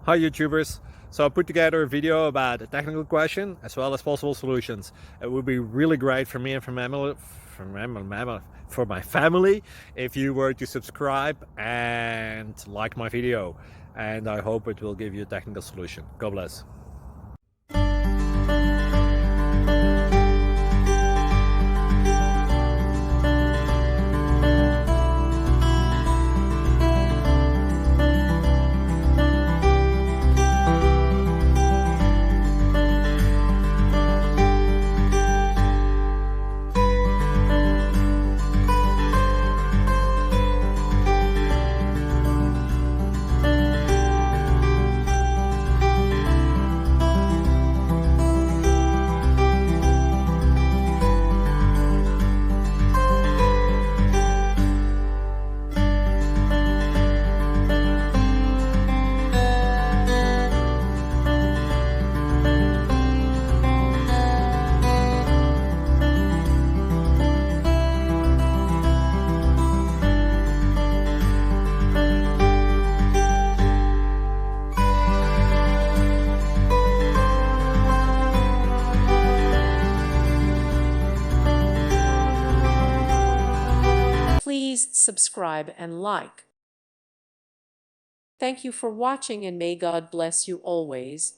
Hi YouTubers. So I put together a video about a technical question as well as possible solutions. It would be really great for me and for my family if you were to subscribe and like my video, and I hope it will give you a technical solution. God bless. Please subscribe and like. Thank you for watching, and may God bless you always.